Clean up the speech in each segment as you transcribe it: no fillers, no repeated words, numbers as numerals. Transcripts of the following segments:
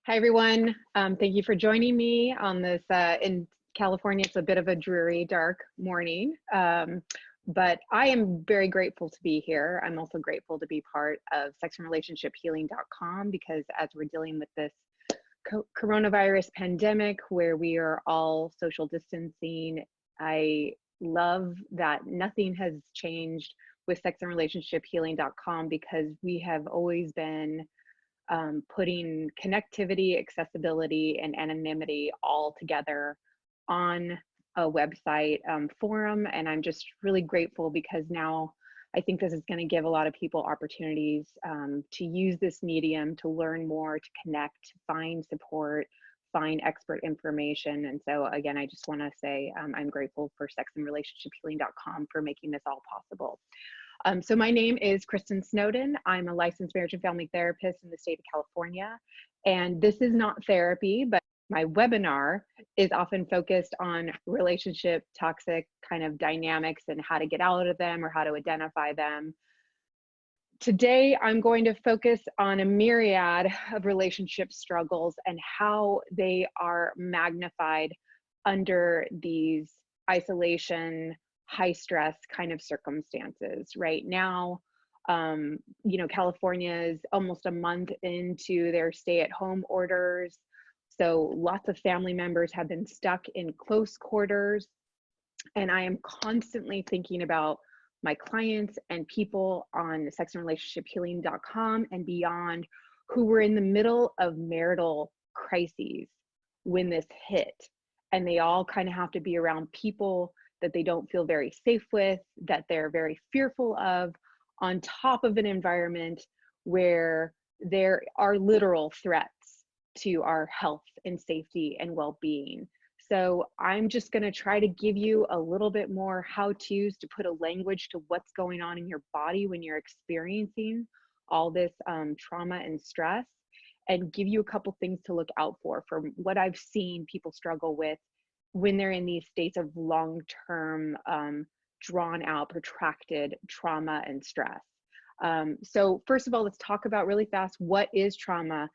Hi, everyone. Thank you for joining me on this. In California, it's a bit of a dreary, dark morning, but I am very grateful to be here. I'm also grateful to be part of sexandrelationshiphealing.com because as we're dealing with this coronavirus pandemic where we are all social distancing, I love that nothing has changed with sexandrelationshiphealing.com because we have always been putting connectivity, accessibility, and anonymity all together on a website forum. And I'm just really grateful because now I think this is going to give a lot of people opportunities to use this medium to learn more, to connect, find support, find expert information. And so again, I just want to say I'm grateful for sexandrelationshiphealing.com for making this all possible. So my name is Kristin Snowden. I'm a licensed marriage and family therapist in the state of California. And this is not therapy, but my webinar is often focused on relationship toxic kind of dynamics and how to get out of them or how to identify them. Today, I'm going to focus on a myriad of relationship struggles and how they are magnified under these isolation, high stress kind of circumstances. Right now, California is almost a month into their stay-at-home orders. So lots of family members have been stuck in close quarters. And I am constantly thinking about my clients and people on sexandrelationshiphealing.com and beyond who were in the middle of marital crises when this hit. And they all kind of have to be around people that they don't feel very safe with, that they're very fearful of, on top of an environment where there are literal threats to our health and safety and well-being. So I'm just going to try to give you a little bit more how-tos to put a language to what's going on in your body when you're experiencing all this trauma and stress, and give you a couple things to look out for from what I've seen people struggle with when they're in these states of long-term, drawn out, protracted trauma and stress. So first of all, let's talk about really fast, what is trauma?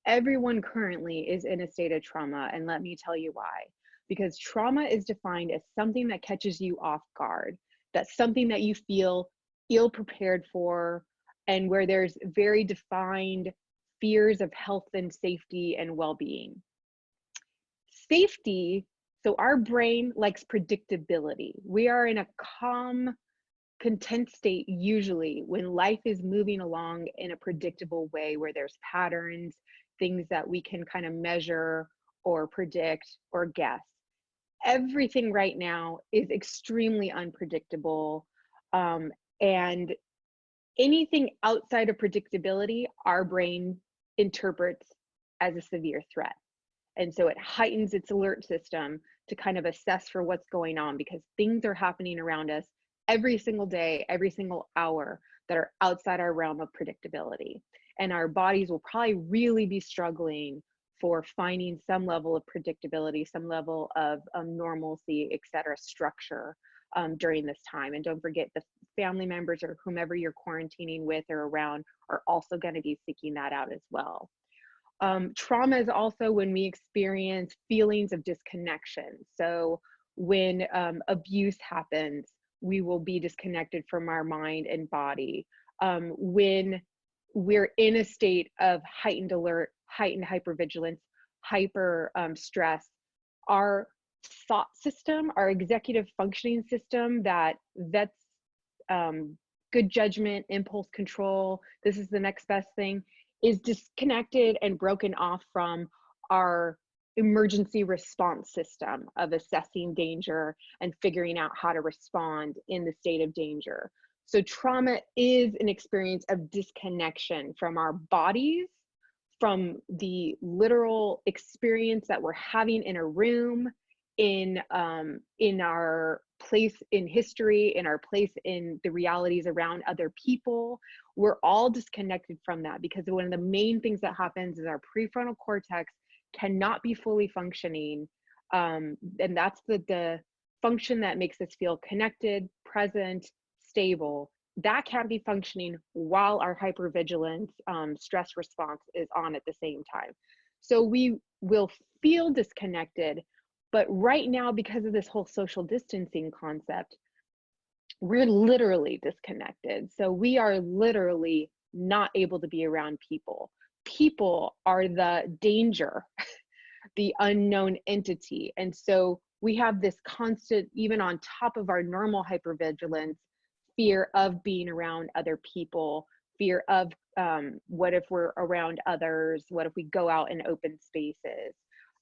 Everyone currently is in a state of trauma, and let me tell you why. Because trauma is defined as something that catches you off guard. That's something that you feel ill-prepared for, and where there's very defined fears of health and safety and well-being. Safety, so our brain likes predictability. We are in a calm, content state usually when life is moving along in a predictable way where there's patterns, things that we can kind of measure or predict or guess. Everything right now is extremely unpredictable, and anything outside of predictability, our brain interprets as a severe threat. And so it heightens its alert system to kind of assess for what's going on because things are happening around us every single day, every single hour that are outside our realm of predictability. And our bodies will probably really be struggling for finding some level of predictability, some level of normalcy, et cetera, structure during this time. And don't forget, the family members or whomever you're quarantining with or around are also going to be seeking that out as well. Trauma is also when we experience feelings of disconnection. So when abuse happens, we will be disconnected from our mind and body. When we're in a state of heightened alert, heightened hypervigilance, hyper stress, our thought system, our executive functioning system that vets good judgment, impulse control, this is the next best thing, is disconnected and broken off from our emergency response system of assessing danger and figuring out how to respond in the state of danger. So trauma is an experience of disconnection from our bodies, from the literal experience that we're having in a room, in our place in history, in our place in the realities around other people. We're all disconnected from that because one of the main things that happens is our prefrontal cortex cannot be fully functioning. And that's the function that makes us feel connected, present, stable. That can't be functioning while our hypervigilance stress response is on at the same time. So we will feel disconnected, but right now, because of this whole social distancing concept, we're literally disconnected. So we are literally not able to be around people. People are the danger, the unknown entity. And so we have this constant, even on top of our normal hypervigilance, fear of being around other people, fear of what if we're around others? What if we go out in open spaces?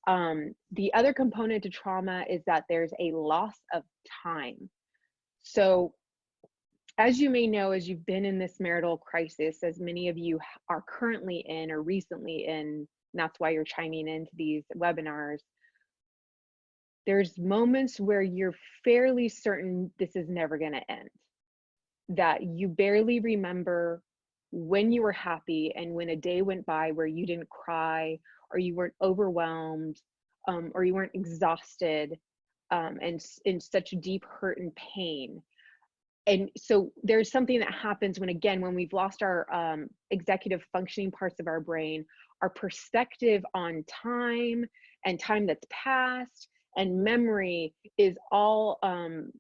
The other component to trauma is that there's a loss of time. So as you may know, as you've been in this marital crisis, as many of you are currently in or recently in, and that's why you're chiming into these webinars, there's moments where you're fairly certain this is never going to end, that you barely remember when you were happy and when a day went by where you didn't cry or you weren't overwhelmed or you weren't exhausted and in such deep hurt and pain. And so there's something that happens when, again, when we've lost our executive functioning parts of our brain, our perspective on time and time that's passed and memory is all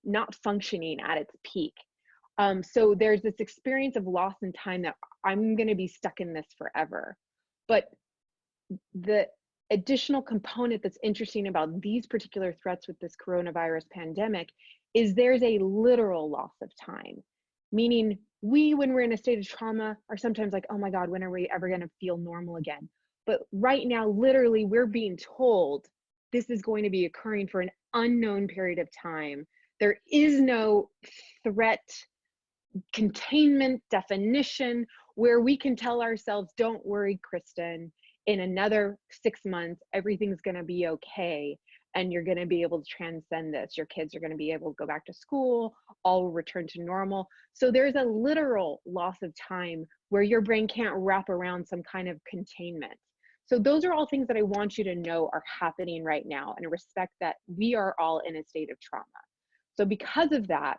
not functioning at its peak. So there's this experience of loss in time that I'm going to be stuck in this forever. But the additional component that's interesting about these particular threats with this coronavirus pandemic is there's a literal loss of time, meaning we, when we're in a state of trauma, are sometimes like, oh my God, when are we ever going to feel normal again? But right now, literally, we're being told this is going to be occurring for an unknown period of time. There is no threat containment definition where we can tell ourselves, don't worry, Kristen, in another 6 months, everything's going to be okay. And you're going to be able to transcend this. Your kids are going to be able to go back to school, all will return to normal. So there's a literal loss of time where your brain can't wrap around some kind of containment. So those are all things that I want you to know are happening right now, and respect that we are all in a state of trauma. So because of that,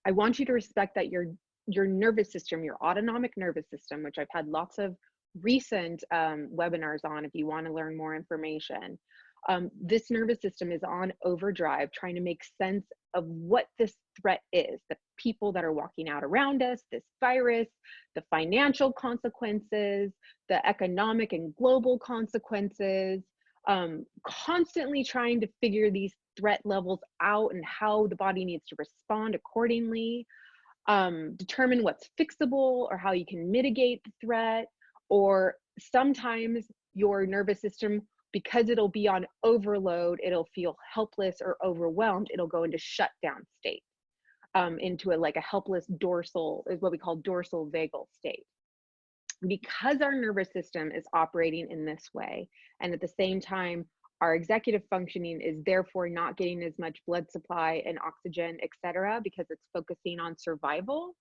I want you to respect that your nervous system, your autonomic nervous system, which I've had lots of recent webinars on if you want to learn more information. This nervous system is on overdrive, trying to make sense of what this threat is, the people that are walking out around us, this virus, the financial consequences, the economic and global consequences, constantly trying to figure these threat levels out and how the body needs to respond accordingly, determine what's fixable or how you can mitigate the threat. Or sometimes your nervous system, because it'll be on overload, it'll feel helpless or overwhelmed, it'll go into shutdown state, into like a helpless dorsal, is what we call dorsal vagal state. Because our nervous system is operating in this way, and at the same time, our executive functioning is therefore not getting as much blood supply and oxygen, etc., because it's focusing on survival,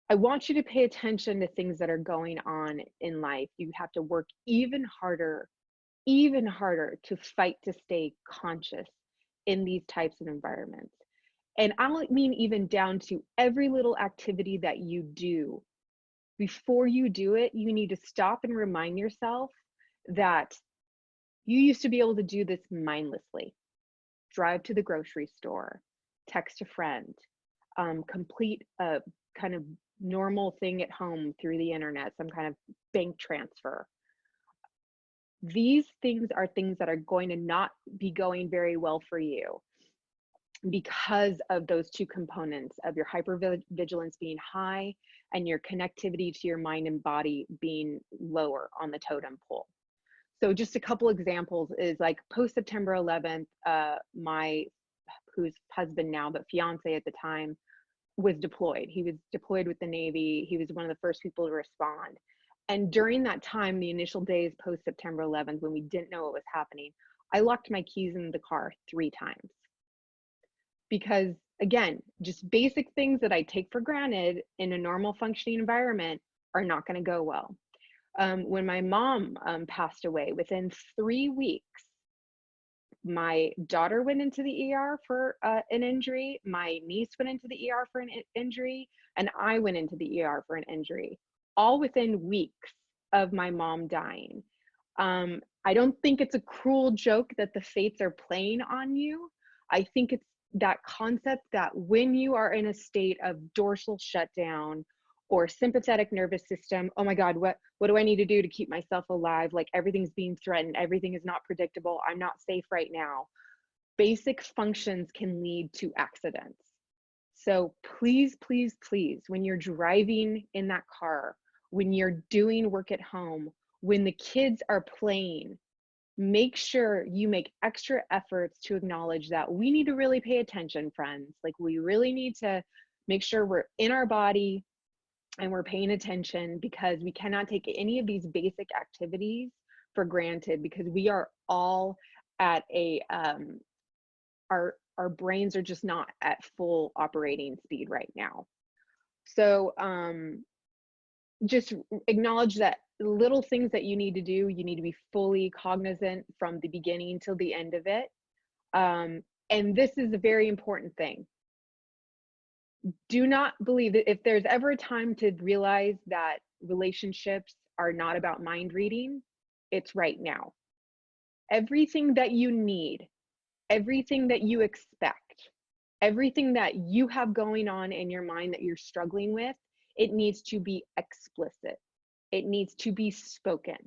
I want you to pay attention to things that are going on in life. You have to work even harder to fight to stay conscious in these types of environments. And I don't mean even down to every little activity that you do. Before you do it, you need to stop and remind yourself that you used to be able to do this mindlessly. Drive to the grocery store, text a friend, complete a kind of normal thing at home through the internet, some kind of bank transfer. These things are things that are going to not be going very well for you because of those two components of your hypervigilance being high and your connectivity to your mind and body being lower on the totem pole. So just a couple examples is like post September 11th, my, who's husband now, but fiance at the time, was deployed. He was deployed with the Navy. He was one of the first people to respond. And during that time, the initial days post September 11th, when we didn't know what was happening, I locked my keys in the car 3 times. Because again, just basic things that I take for granted in a normal functioning environment are not going to go well. When my mom passed away, within 3 weeks, my daughter went into the ER for an injury, my niece went into the ER for an injury, and I went into the ER for an injury, all within weeks of my mom dying. I don't think it's a cruel joke that the fates are playing on you. I think it's that concept that when you are in a state of dorsal shutdown or sympathetic nervous system, oh my God, what do I need to do to keep myself alive? Like everything's being threatened, everything is not predictable, I'm not safe right now. Basic functions can lead to accidents. So please, please, please, when you're driving in that car, when you're doing work at home, when the kids are playing, make sure you make extra efforts to acknowledge that we need to really pay attention, friends. Like we really need to make sure we're in our body and we're paying attention, because we cannot take any of these basic activities for granted, because we are all at a, our brains are just not at full operating speed right now. So just acknowledge that little things that you need to do, you need to be fully cognizant from the beginning till the end of it. And this is a very important thing. Do not believe that if there's ever a time to realize that relationships are not about mind reading, it's right now. Everything that you need, everything that you expect, everything that you have going on in your mind that you're struggling with, it needs to be explicit. It needs to be spoken.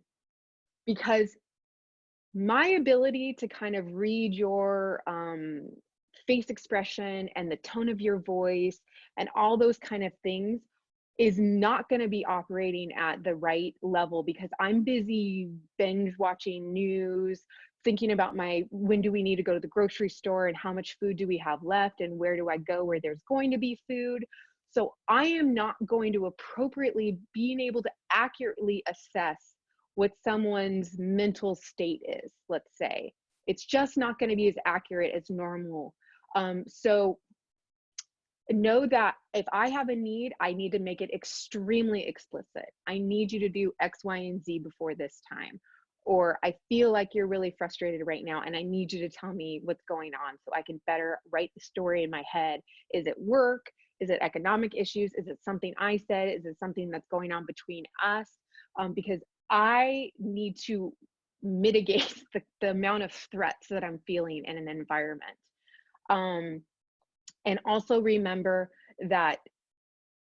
Because my ability to kind of read your face expression and the tone of your voice and all those kind of things is not going to be operating at the right level, because I'm busy binge watching news, thinking about when do we need to go to the grocery store and how much food do we have left and where do I go where there's going to be food. So I am not going to appropriately being able to accurately assess what someone's mental state is, let's say. It's just not going to be as accurate as normal. So know that if I have a need, I need to make it extremely explicit. I need you to do X, Y, and Z before this time. Or I feel like you're really frustrated right now and I need you to tell me what's going on so I can better write the story in my head. Is it work? Is it economic issues? Is it something I said? Is it something that's going on between us? Because I need to mitigate the amount of threats that I'm feeling in an environment. And also remember that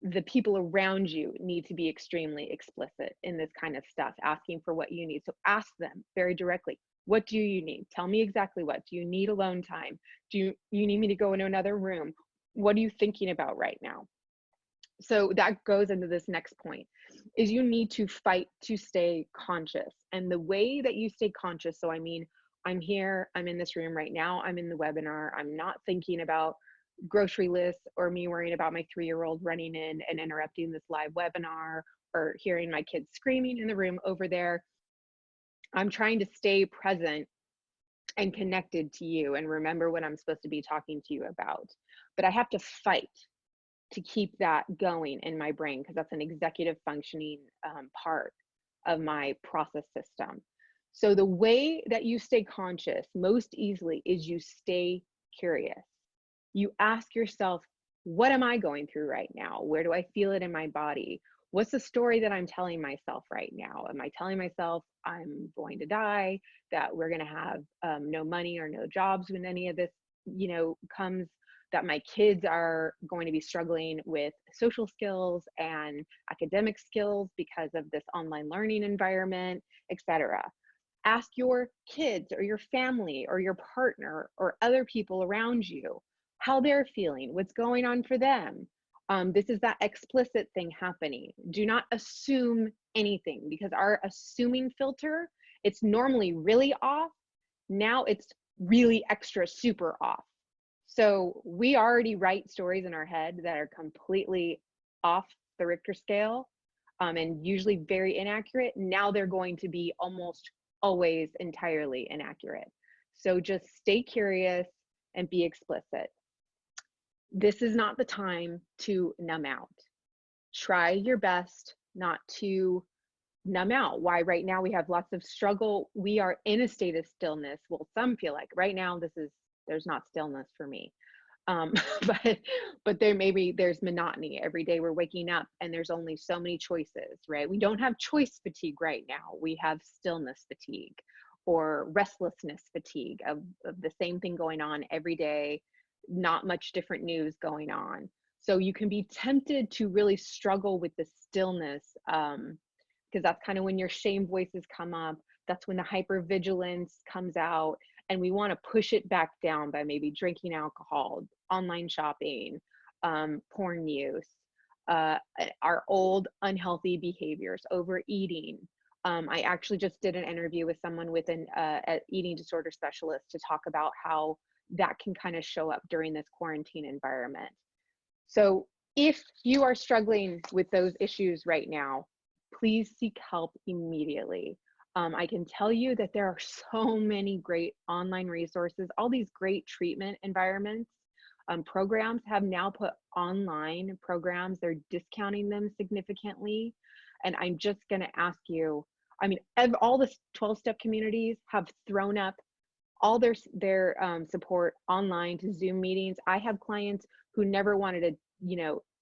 the people around you need to be extremely explicit in this kind of stuff, asking for what you need. So ask them very directly, what do you need? Tell me exactly what. Do you need alone time? Do you need me to go into another room? What are you thinking about right now? So that goes into this next point, is you need to fight to stay conscious. And the way that you stay conscious, so I mean, I'm here, I'm in this room right now, I'm in the webinar, I'm not thinking about grocery lists or me worrying about my 3-year-old running in and interrupting this live webinar or hearing my kids screaming in the room over there. I'm trying to stay present and connected to you and remember what I'm supposed to be talking to you about. But I have to fight to keep that going in my brain, because that's an executive functioning part of my process system. So the way that you stay conscious most easily is you stay curious. You ask yourself, what am I going through right now? Where do I feel it in my body? What's the story that I'm telling myself right now? Am I telling myself I'm going to die, that we're going to have no money or no jobs when any of this, comes, that my kids are going to be struggling with social skills and academic skills because of this online learning environment, etc. Ask your kids or your family or your partner or other people around you how they're feeling, what's going on for them. This is that explicit thing happening. Do not assume anything, because our assuming filter, it's normally really off. Now it's really extra super off. So we already write stories in our head that are completely off the Richter scale and usually very inaccurate. Now they're going to be almost always entirely inaccurate. So just stay curious and be explicit. This is not the time to numb out. Try your best not to numb out. Why right now we have lots of struggle. We are in a state of stillness. Well, some feel like right now there's not stillness for me. Um, but there's monotony. Every day we're waking up and there's only so many choices, right? We don't have choice fatigue right now. We have stillness fatigue or restlessness fatigue of the same thing going on every day, not much different news going on. So you can be tempted to really struggle with the stillness, because that's kind of when your shame voices come up. That's when the hypervigilance comes out, and we want to push it back down by maybe drinking alcohol, online shopping, porn use, our old unhealthy behaviors, overeating. I actually just did an interview with someone with an eating disorder specialist to talk about how that can kind of show up during this quarantine environment. So if you are struggling with those issues right now, please seek help immediately. I can tell you that there are so many great online resources. All these great treatment environments, programs have now put online programs. They're discounting them significantly. And I'm just going to ask you, I mean, all the 12-step communities have thrown up all their support online to Zoom meetings. I have clients who never wanted to,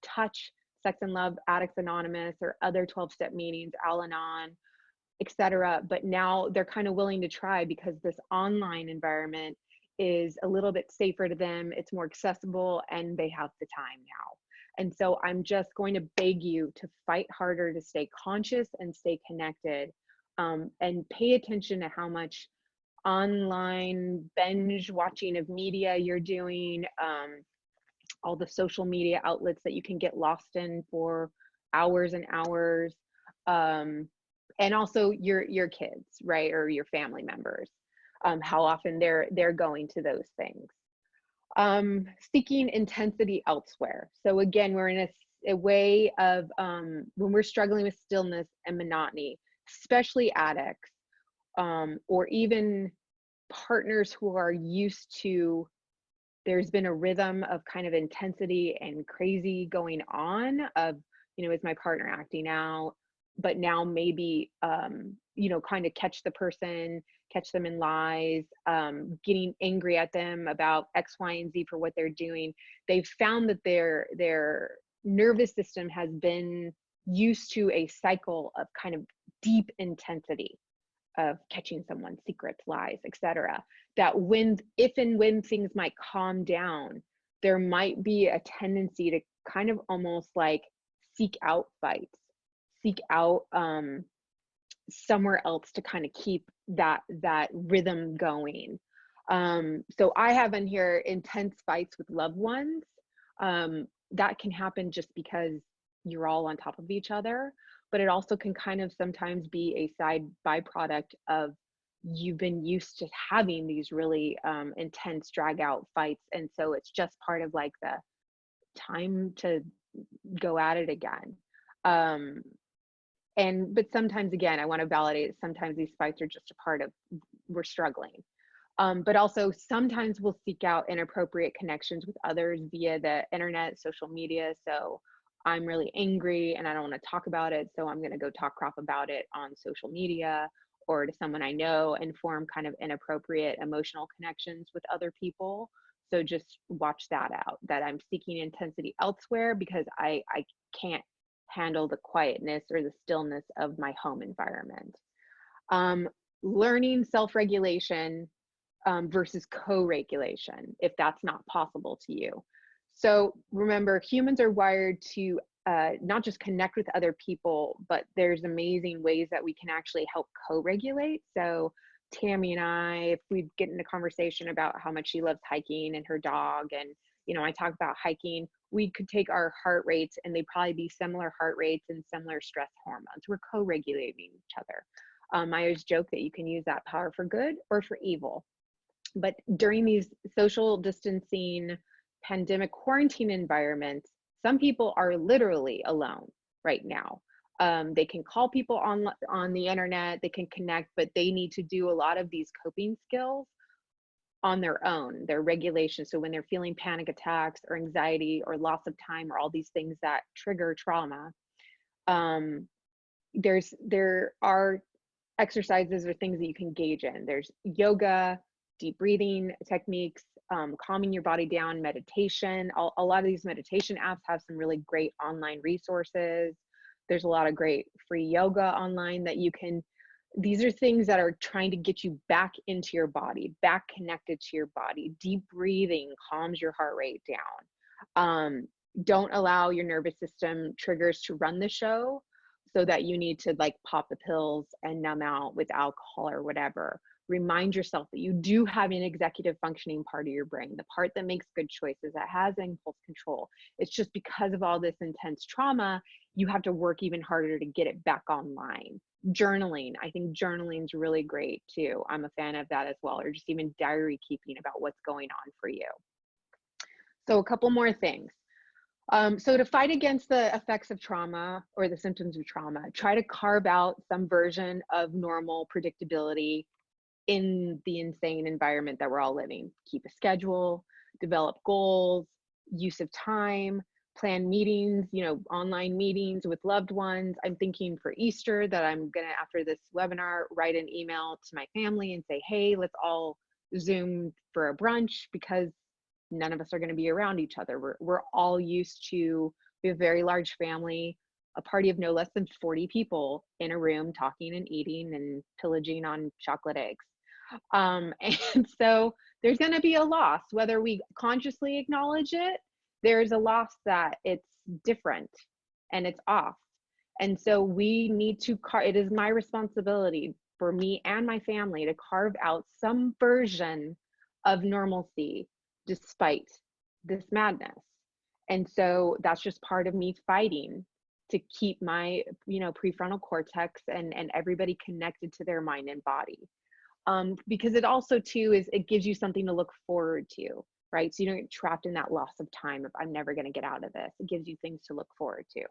touch Sex and Love Addicts Anonymous or other 12-step meetings, Al-Anon, etc. But now they're kind of willing to try because this online environment is a little bit safer to them. It's more accessible and they have the time now. And so I'm just going to beg you to fight harder to stay conscious and stay connected, and pay attention to how much online binge watching of media you're doing, all the social media outlets that you can get lost in for hours and hours, and also your kids, right, or your family members, how often they're going to those things. Seeking intensity elsewhere. So again, we're in a way of when we're struggling with stillness and monotony, especially addicts, or even partners who are used to, there's been a rhythm of kind of intensity and crazy going on of, is my partner acting out? But now maybe, kind of catch them in lies, getting angry at them about X, Y, and Z for what they're doing. They've found that their nervous system has been used to a cycle of kind of deep intensity of catching someone's secrets, lies, etc. That if and when things might calm down, there might be a tendency to kind of almost like seek out fights, seek out somewhere else to kind of keep that rhythm going. So I have in here intense fights with loved ones. That can happen just because you're all on top of each other, but it also can kind of sometimes be a side byproduct of you've been used to having these really intense drag out fights, and so it's just part of like the time to go at it again. But sometimes, again, I want to validate, sometimes these fights are just a part of, we're struggling. But also sometimes we'll seek out inappropriate connections with others via the internet, social media. So I'm really angry and I don't want to talk about it, so I'm going to go talk crap about it on social media or to someone I know, and form kind of inappropriate emotional connections with other people. So just watch that out, that I'm seeking intensity elsewhere because I can't handle the quietness or the stillness of my home environment. Learning self-regulation versus co-regulation, if that's not possible to you. So remember, humans are wired to not just connect with other people, but there's amazing ways that we can actually help co-regulate. So Tami and I, if we get in a conversation about how much she loves hiking and her dog, and I talk about hiking, we could take our heart rates and they'd probably be similar heart rates and similar stress hormones. We're co-regulating each other. I always joke that you can use that power for good or for evil. But during these social distancing, pandemic quarantine environments, some people are literally alone right now. They can call people on the internet, they can connect, but they need to do a lot of these coping skills on their own, their regulation. So when they're feeling panic attacks or anxiety or loss of time or all these things that trigger trauma, there are exercises or things that you can engage in. There's yoga, deep breathing techniques, calming your body down, meditation. A lot of these meditation apps have some really great online resources. There's a lot of great free yoga online that you can, these are things that are trying to get you back into your body, back connected to your body. Deep breathing calms your heart rate down. Don't allow your nervous system triggers to run the show, so that you need to like pop the pills and numb out with alcohol or whatever. Remind yourself that you do have an executive functioning part of your brain, the part that makes good choices, that has impulse control. It's just because of all this intense trauma, you have to work even harder to get it back online. Journaling, I think journaling is really great too. I'm a fan of that as well, or just even diary keeping about what's going on for you. So a couple more things. So to fight against the effects of trauma or the symptoms of trauma, try to carve out some version of normal predictability in the insane environment that we're all living. Keep a schedule, develop goals, use of time, plan meetings, online meetings with loved ones. I'm thinking for Easter that I'm gonna, after this webinar, write an email to my family and say, hey, let's all Zoom for a brunch, because none of us are going to be around each other. We're all used to, we have a very large family, a party of no less than 40 people in a room talking and eating and pillaging on chocolate eggs. And so there's going to be a loss, whether we consciously acknowledge it, there's a loss that it's different and it's off. And so we need to, it is my responsibility for me and my family to carve out some version of normalcy despite this madness. And so that's just part of me fighting to keep my, prefrontal cortex and everybody connected to their mind and body. Because it also too it gives you something to look forward to, right? So you don't get trapped in that loss of time of I'm never going to get out of this. It gives you things to look forward to.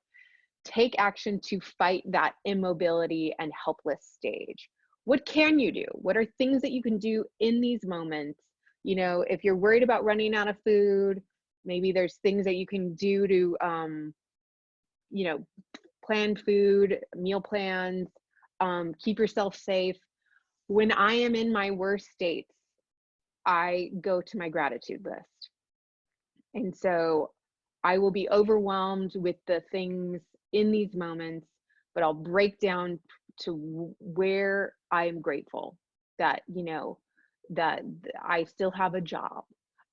Take action to fight that immobility and helpless stage. What can you do? What are things that you can do in these moments? If you're worried about running out of food, maybe there's things that you can do to, plan food, meal plans, keep yourself safe. When I am in my worst states, I go to my gratitude list. And so I will be overwhelmed with the things in these moments, but I'll break down to where I am grateful that, that I still have a job,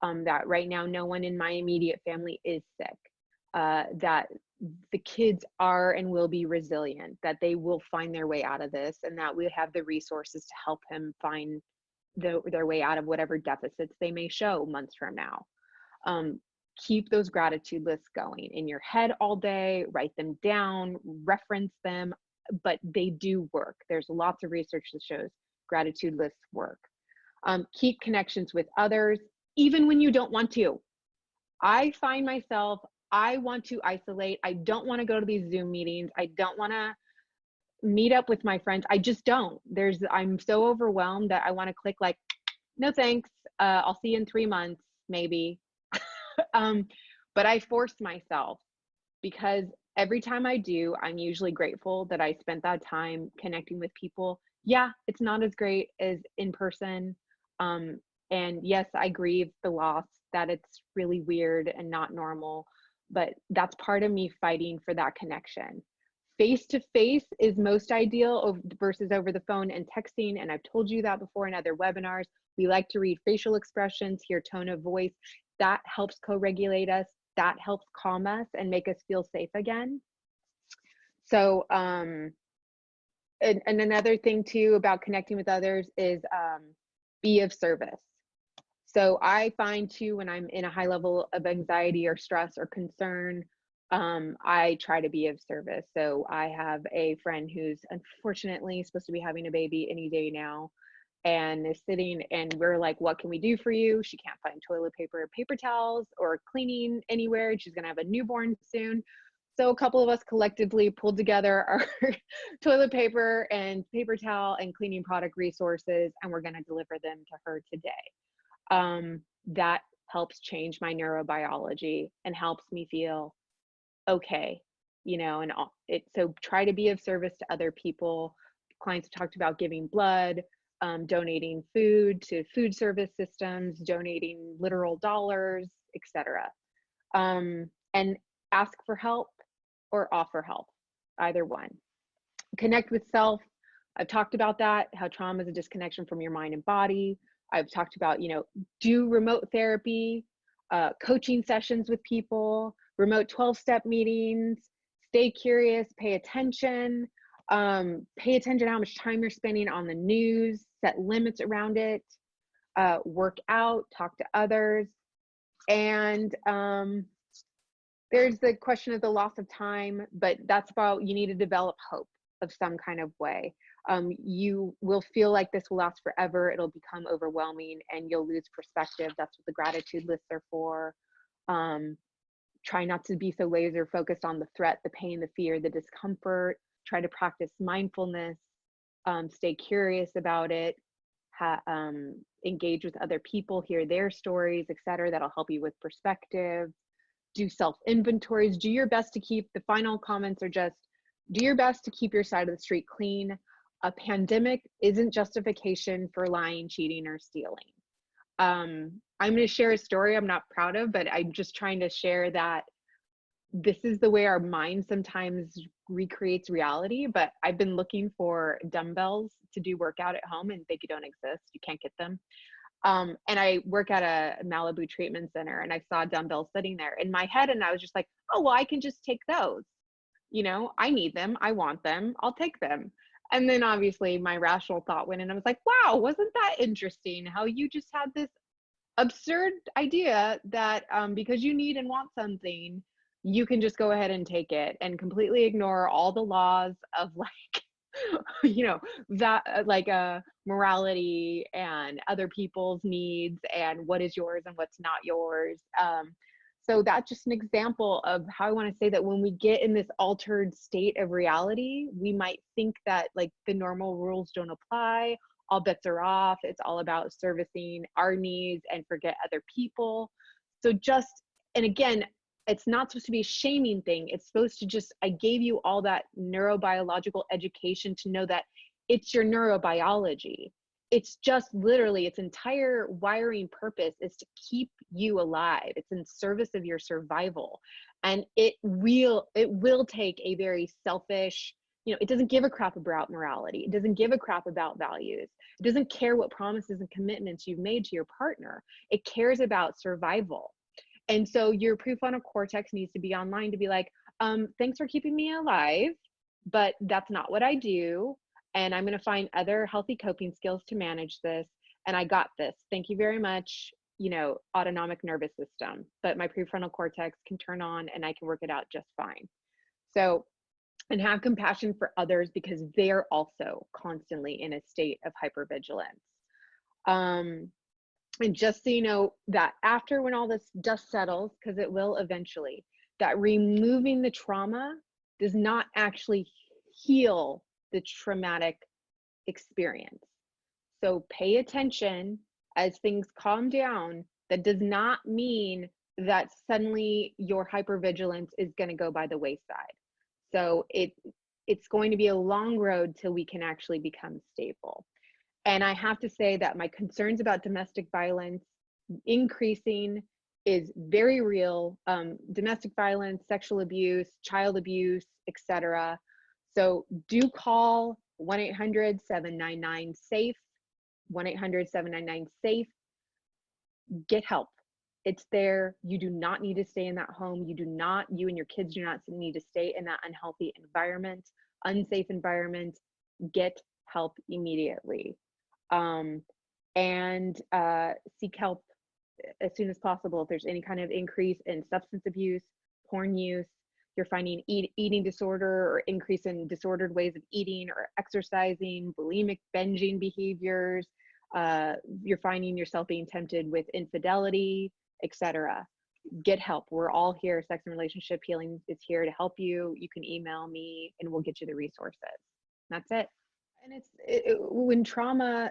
that right now no one in my immediate family is sick, that the kids are and will be resilient, that they will find their way out of this, and that we have the resources to help him find their way out of whatever deficits they may show months from now. Keep those gratitude lists going in your head all day, write them down, reference them, but they do work. There's lots of research that shows gratitude lists work. Keep connections with others, even when you don't want to. I find myself, I want to isolate. I don't want to go to these Zoom meetings. I don't want to meet up with my friends. I just don't. I'm so overwhelmed that I want to click like, no thanks. I'll see you in 3 months, maybe. But I force myself, because every time I do, I'm usually grateful that I spent that time connecting with people. Yeah, it's not as great as in person. And yes, I grieve the loss, that it's really weird and not normal, but that's part of me fighting for that connection. Face to face is most ideal versus over the phone and texting. And I've told you that before in other webinars. We like to read facial expressions, hear tone of voice. That helps co-regulate us. That helps calm us and make us feel safe again. So, and another thing too about connecting with others is be of service. So I find too, when I'm in a high level of anxiety or stress or concern, I try to be of service. So I have a friend who's unfortunately supposed to be having a baby any day now, and is sitting, and we're like, what can we do for you? She can't find toilet paper or paper towels or cleaning anywhere, and she's gonna have a newborn soon. So a couple of us collectively pulled together our toilet paper and paper towel and cleaning product resources, and we're gonna deliver them to her today. That helps change my neurobiology and helps me feel okay, and so try to be of service to other people. Clients talked about giving blood, donating food to food service systems, donating literal dollars, etc. And ask for help or offer help, either one. Connect with self. I've talked about that, how trauma is a disconnection from your mind and body. I've talked about, do remote therapy, coaching sessions with people, remote 12-step meetings, stay curious, pay attention how much time you're spending on the news, set limits around it, work out, talk to others. And there's the question of the loss of time, but that's about, you need to develop hope of some kind of way. You will feel like this will last forever. It'll become overwhelming and you'll lose perspective. That's what the gratitude lists are for. Try not to be so laser focused on the threat, the pain, the fear, the discomfort. Try to practice mindfulness, stay curious about it, engage with other people, hear their stories, etc. That'll help you with perspective. Do self-inventories. Do your best to keep, the final comments are just, do your best to keep your side of the street clean. A pandemic isn't justification for lying, cheating, or stealing. I'm going to share a story I'm not proud of, but I'm just trying to share that this is the way our mind sometimes recreates reality. But I've been looking for dumbbells to do workout at home and they don't exist. You can't get them. And I work at a Malibu treatment center and I saw dumbbells sitting there in my head. And I was just like, oh, well, I can just take those. I need them. I want them. I'll take them. And then obviously my rational thought went and I was like, wow, wasn't that interesting how you just had this absurd idea that because you need and want something, you can just go ahead and take it and completely ignore all the laws of morality and other people's needs and what is yours and what's not yours. So that's just an example of how I want to say that when we get in this altered state of reality, we might think that the normal rules don't apply, all bets are off, it's all about servicing our needs and forget other people. So and again, it's not supposed to be a shaming thing. It's supposed to just, I gave you all that neurobiological education to know that it's your neurobiology. It's just literally, its entire wiring purpose is to keep you alive. It's in service of your survival. And it will take a very selfish, it doesn't give a crap about morality. It doesn't give a crap about values. It doesn't care what promises and commitments you've made to your partner. It cares about survival. And so your prefrontal cortex needs to be online to be like, thanks for keeping me alive, but that's not what I do. And I'm going to find other healthy coping skills to manage this. And I got this. Thank you very much, autonomic nervous system. But my prefrontal cortex can turn on and I can work it out just fine. So, and have compassion for others because they're also constantly in a state of hypervigilance. And just so you know that after, when all this dust settles, because it will eventually, that removing the trauma does not actually heal the traumatic experience. So pay attention as things calm down. That does not mean that suddenly your hypervigilance is going to go by the wayside. So it's going to be a long road till we can actually become stable. And I have to say that my concerns about domestic violence increasing is very real. Domestic violence, sexual abuse, child abuse, etc. So do call 1-800-799-SAFE, 1-800-799-SAFE. Get help. It's there. You do not need to stay in that home. You and your kids do not need to stay in that unhealthy environment, unsafe environment. Get help immediately. And seek help as soon as possible if there's any kind of increase in substance abuse, porn use, you're finding eating disorder or increase in disordered ways of eating or exercising, bulimic binging behaviors, you're finding yourself being tempted with infidelity, etc. Get help. We're all here. Sex and Relationship Healing is here to help you. You can email me and we'll get you the resources. That's it. And when trauma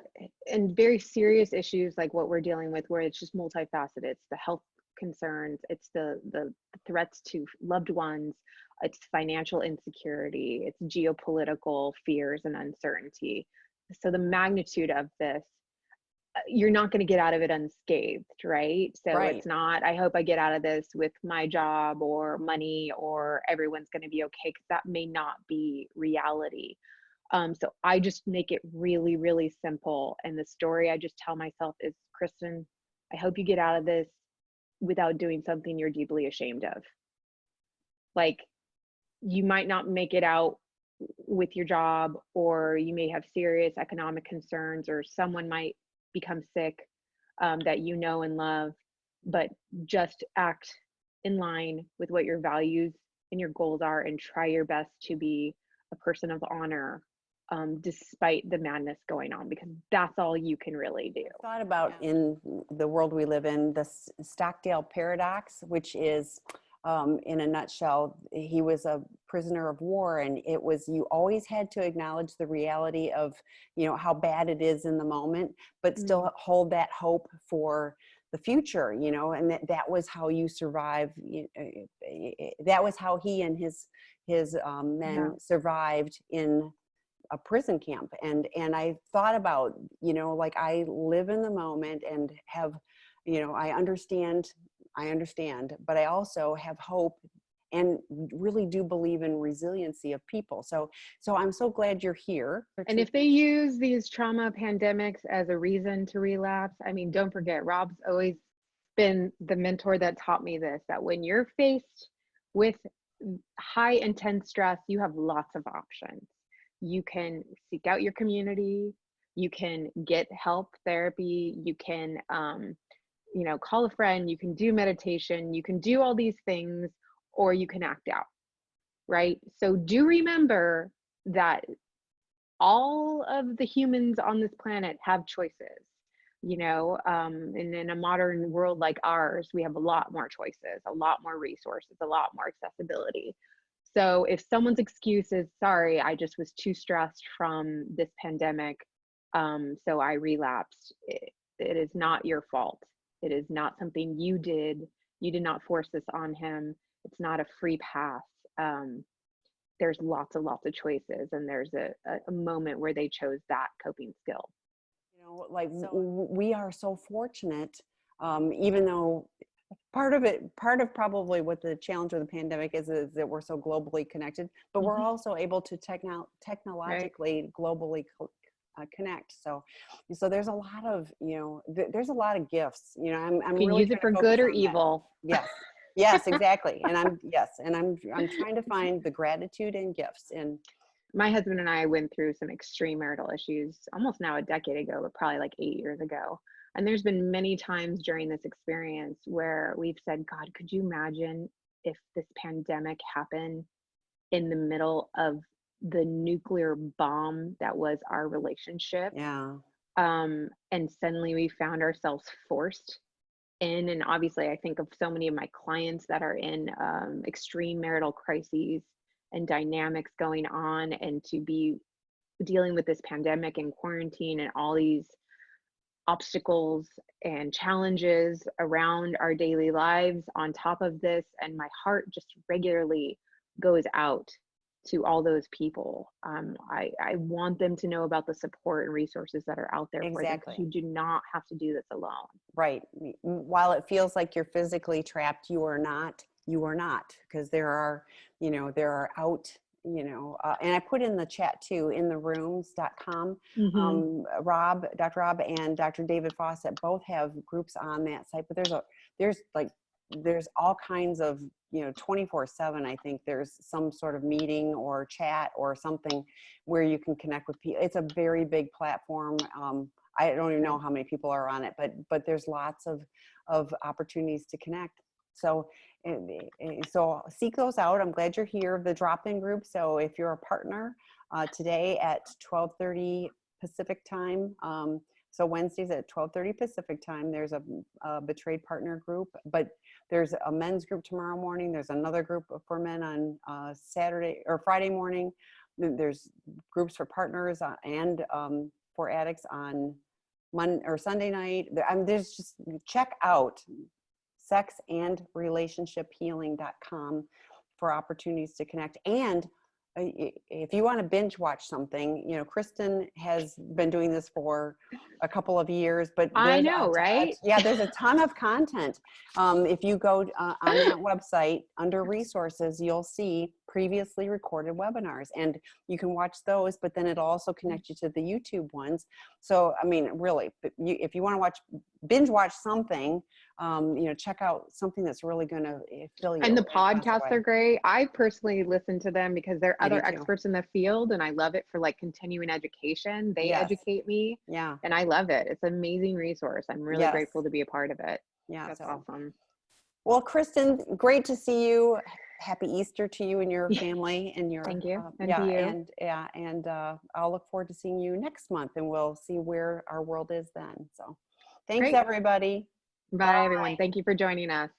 and very serious issues like what we're dealing with, where it's just multifaceted, it's the health concerns, it's the threats to loved ones, it's financial insecurity, it's geopolitical fears and uncertainty. So the magnitude of this, you're not going to get out of it unscathed, right? So Right. it's not, I hope I get out of this with my job or money or everyone's going to be okay, because that may not be reality. So I just make it really, really simple. And the story I just tell myself is, Kristin, I hope you get out of this without doing something you're deeply ashamed of. Like, you might not make it out with your job, or you may have serious economic concerns, or someone might become sick that you know and love, but just act in line with what your values and your goals are, and try your best to be a person of honor despite the madness going on, because that's all you can really do. I thought about, in the world we live in, the Stockdale paradox, which is, in a nutshell, he was a prisoner of war, and it was, you always had to acknowledge the reality of, you know, how bad it is in the moment, but still hold that hope for the future, you know, and that was how you survive. That was how he and his men survived in a prison camp. And I thought about, you know, like, I live in the moment and have, you know, I understand, but I also have hope and really do believe in resiliency of people. So I'm so glad you're here. And if they use these trauma pandemics as a reason to relapse, I mean, don't forget, Rob's always been the mentor that taught me this, that when you're faced with high intense stress, you have lots of options. You can seek out your community, you can get help, therapy, you can you know, call a friend, you can do meditation, you can do all these things, or you can act out, right? So do remember that all of the humans on this planet have choices, you know, and in a modern world like ours, we have a lot more choices, a lot more resources, a lot more accessibility. So if someone's excuse is, sorry, I just was too stressed from this pandemic, so I relapsed, it is not your fault. It is not something you did. You did not force this on him. It's not a free pass. There's lots of choices, and there's a moment where they chose that coping skill. You know, like, we are so fortunate, even though part of probably what the challenge of the pandemic is that we're so globally connected, but we're also able to technologically globally connect. So there's a lot of, you know, there's a lot of gifts, you know. I'm You can really use it for good or evil. Yes, exactly. And I'm trying to find the gratitude and gifts. And my husband and I went through some extreme marital issues almost now a decade ago, but probably like 8 years ago. And there's been many times during this experience where we've said, God, could you imagine if this pandemic happened in the middle of the nuclear bomb that was our relationship? yeah, And suddenly we found ourselves forced in, and obviously I think of so many of my clients that are in extreme marital crises and dynamics going on, and to be dealing with this pandemic and quarantine and all these obstacles and challenges around our daily lives on top of this. And my heart just regularly goes out to all those people. I want them to know about the support and resources that are out there for them, because you do not have to do this alone. Right. While it feels like you're physically trapped, you are not, because there are out, you know, and I put in the chat too, in the rooms.com, Dr. Rob and Dr. David Fawcett both have groups on that site, but there's all kinds of, you know, 24/7. I think there's some sort of meeting or chat or something where you can connect with people. It's a very big platform. I don't even know how many people are on it, but there's lots of opportunities to connect. So seek those out. I'm glad you're here. The drop-in group. So if you're a partner today at 12:30 Pacific time, so Wednesdays at 12:30 Pacific time, there's a betrayed partner group, but there's a men's group tomorrow morning. There's another group for men on Saturday or Friday morning. There's groups for partners and for addicts on Monday or Sunday night. There's just, check out sexandrelationshiphealing.com for opportunities to connect. And if you want to binge watch something, you know, Kristin has been doing this for a couple of years, but I know, right? yeah, there's a ton of content. If you go on that website under resources, you'll see previously recorded webinars, and you can watch those, but then it'll also connect you to the YouTube ones. So, I mean, really, if you want to binge watch something, you know, check out something that's really going to fill you. And the podcasts are great. I personally listen to them because they're other experts in the field, and I love it for like continuing education. They educate me. Yeah. And I love it. It's an amazing resource. I'm really grateful to be a part of it. Yeah. That's awesome. Well, Kristin, great to see you. Happy Easter to you and your family and your thank you. And to you. And I'll look forward to seeing you next month, and we'll see where our world is then. So thanks, everybody. Bye, everyone. Thank you for joining us.